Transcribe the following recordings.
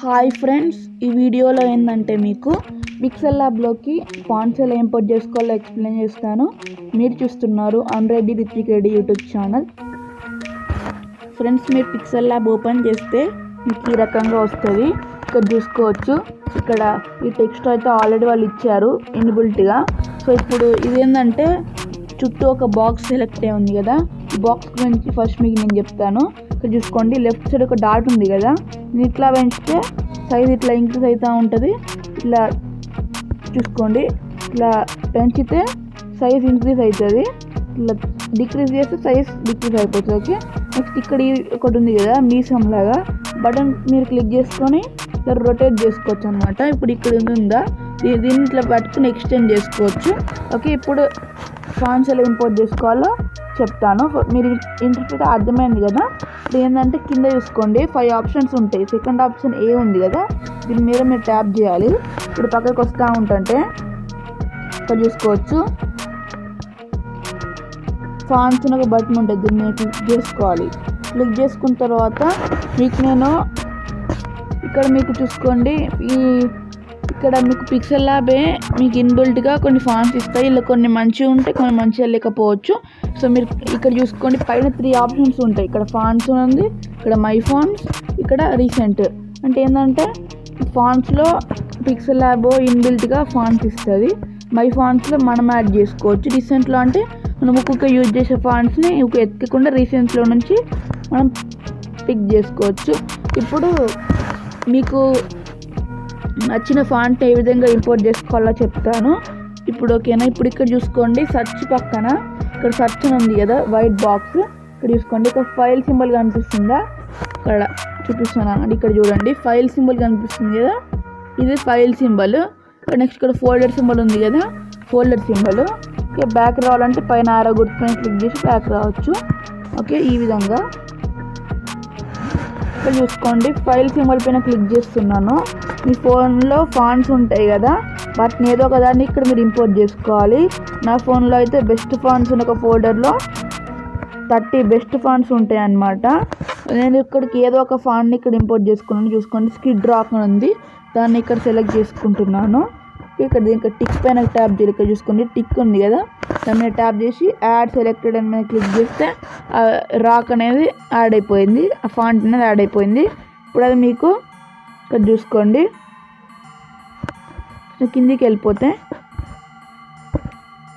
Hi friends, ఈ వీడియోలో ఏంటంటే మీకు పిక్సెల్లాబ్లోకి ఫాంట్స్ ఎలా ఇంపోర్ట్ చేసుకోవాలో ఎక్స్ప్లెయిన్ చేస్తాను. మీరు చూస్తున్నారు Anreddy Ritvik Reddy YouTube channel. Friends, మీరు పిక్సెల్లాబ్ ఓపెన్ చేస్తే మీకు ఈ రకంగా వస్తుంది. ఇక్కడ చూసుకోవచ్చు, ఇక్కడ ఈ టెక్స్ట్ అయితే ఆల్రెడీ వాళ్ళు ఇచ్చారు ఇన్బిల్ట్గా. సో ఇప్పుడు ఇదేంటంటే చుట్టూ ఒక బాక్స్ సెలెక్ట్ అయి ఉంది కదా, ఈ బాక్స్ గురించి ఫస్ట్ మీకు నేను చెప్తాను. ఇక్కడ చూసుకోండి, లెఫ్ట్ సైడ్ ఒక డాట్ ఉంది కదా, నేను ఇట్లా పెంచితే సైజ్ ఇట్లా ఇంక్రీజ్ అవుతూ ఉంటుంది. ఇట్లా చూసుకోండి, ఇట్లా పెంచితే సైజ్ ఇంక్రీజ్ అవుతుంది, ఇట్లా డిక్రీజ్ చేస్తే సైజ్ డిక్రీజ్ అయిపోతుంది. ఓకే, నెక్స్ట్ ఇక్కడ ఒకటి ఉంది కదా మీసం లాగా, బటన్ మీరు క్లిక్ చేసుకొని ఇట్లా రొటేట్ చేసుకోవచ్చు అనమాట. ఇప్పుడు ఇక్కడ ఉందా, దీన్ని ఇట్లా పట్టుకుని ఎక్స్టెండ్ చేసుకోవచ్చు. ఓకే, ఇప్పుడు ఫాంట్స్ ఎలా ఇంపోర్ట్ చేసుకోవాలో చెప్తాను. మీరు ఇంటర్ఫేస్ అర్థమైంది కదా. ఇప్పుడు ఏంటంటే కింద చూసుకోండి 5 ఆప్షన్స్ ఉంటాయి. సెకండ్ ఆప్షన్ ఏ ఉంది కదా, దీని మీద మీరు ట్యాప్ చేయాలి. ఇప్పుడు పక్కకి వస్తూ ఉంటుంటే ఇక్కడ చూసుకోవచ్చు ఫాంట్స్ అని ఒక బటన్ ఉంటుంది, దీన్ని మీరు క్లిక్ చేసుకోవాలి. క్లిక్ చేసుకున్న తర్వాత మీకు నేను ఇక్కడ మీకు చూసుకోండి, ఇక్కడ మీకు పిక్సెల్లాబే మీకు ఇన్బిల్ట్గా కొన్ని ఫాంట్స్ ఇస్తాయి. ఇలా కొన్ని మంచిగా ఉంటాయి, కొన్ని మంచిగా లేకపోవచ్చు. సో మీరు ఇక్కడ చూసుకోండి, పైన 3 ఆప్షన్స్ ఉంటాయి. ఇక్కడ ఫాంట్స్ ఉంది, ఇక్కడ మై ఫాంట్స్, ఇక్కడ రీసెంట్. అంటే ఏంటంటే ఫాంట్స్లో పిక్సెల్లాబ్ ఇన్బిల్ట్గా ఫాంట్స్ ఇస్తుంది. మై ఫాంట్స్లో మనం యాడ్ చేసుకోవచ్చు. రీసెంట్లో అంటే మనం ఒక్కొక్క యూజ్ చేసే ఫాంట్స్ని ఎక్కకుండా రీసెంట్లో నుంచి మనం పిక్ చేసుకోవచ్చు. ఇప్పుడు మీకు నచ్చిన ఫాంట్ ఏ విధంగా ఇంపోర్ట్ చేసుకోవాలో చెప్తాను. ఇప్పుడు ఓకేనా. ఇప్పుడు ఇక్కడ చూసుకోండి, సెర్చ్ పక్కన ఇక్కడ సెర్చ్ అని ఉంది కదా, వైట్ బాక్స్. ఇక్కడ చూసుకోండి, ఇక్కడ ఫైల్ సింబల్ కనిపిస్తుందా, ఇక్కడ చూపిస్తున్నాను. ఇక్కడ చూడండి, ఫైల్ సింబల్ కనిపిస్తుంది కదా, ఇది ఫైల్ సింబల్. నెక్స్ట్ ఇక్కడ ఫోల్డర్ సింబల్ ఉంది కదా, ఫోల్డర్ సింబల్. ఓకే, బ్యాక్ రావాలంటే పైన ఆరో గుర్తుపైన క్లిక్ చేసి బ్యాక్ రావచ్చు. ఓకే, ఈ విధంగా ఇక్కడ చూసుకోండి, ఫైల్ సింబల్ పైన క్లిక్ చేస్తున్నాను. మీ ఫోన్లో ఫాంట్స్ ఉంటాయి కదా, వాటిని ఏదో ఒక దాన్ని ఇక్కడ మీరు ఇంపోర్ట్ చేసుకోవాలి. నా ఫోన్లో అయితే బెస్ట్ ఫాంట్స్ ఉన్న ఒక ఫోల్డర్లో 30 బెస్ట్ ఫాంట్స్ ఉంటాయి అన్నమాట. నేను ఇక్కడికి ఏదో ఒక ఫాంట్ని ఇక్కడ ఇంపోర్ట్ చేసుకున్నాను. చూసుకోండి, స్కిడ్ రాక్ ఉంది, దాన్ని ఇక్కడ సెలెక్ట్ చేసుకుంటున్నాను. ఇక్కడ దీనికి టిక్ పైన ట్యాప్ చేయాలి. ఇక్కడ చూసుకోండి, టిక్ ఉంది కదా, దాని మీద ట్యాప్ చేసి యాడ్ సెలెక్టెడ్ అని మీద క్లిక్ చేస్తే రాక్ అనేది యాడ్ అయిపోయింది, ఆ ఫాంట్ అనేది యాడ్ అయిపోయింది. ఇప్పుడు అది మీకు ఇక్కడ చూసుకోండి, కిందికి వెళ్ళిపోతే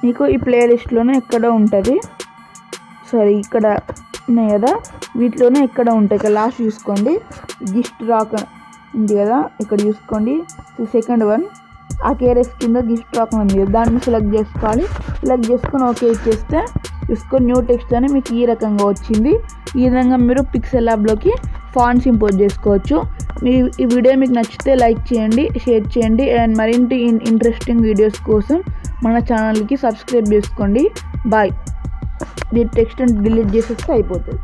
మీకు ఈ ప్లేలిస్ట్లోనే ఎక్కడో ఉంటుంది. సరే, ఇక్కడ ఉన్నాయి కదా, వీటిలోనే ఎక్కడ ఉంటాయి. ఇక్కడ లాస్ట్ చూసుకోండి, గిస్ట్ రాక్ ఉంది కదా, ఇక్కడ చూసుకోండి సెకండ్ వన్, ఆ కేరెస్ కింద గిస్ట్ రాక్ ఉంది కదా, దాన్ని సెలెక్ట్ చేసుకోవాలి. సెలెక్ట్ చేసుకొని ఓకే ఇచ్చేస్తే చూసుకొని న్యూ టెక్స్ట్ అని మీకు ఈ రకంగా వచ్చింది. ఈ విధంగా మీరు పిక్సెల్లాబ్లోకి ఫాంట్స్ ఇంపోర్ట్ చేసుకోవచ్చు. ఈ వీడియో మీకు నచ్చితే లైక్ చేయండి, షేర్ చేయండి. అండ్ మరింటి ఇంట్రెస్టింగ్ వీడియోస్ కోసం మన ఛానల్కి సబ్స్క్రైబ్ చేసుకోండి. బాయ్. ఈ టెక్స్ట్ డిలీట్ చేసేస్తే అయిపోతుంది.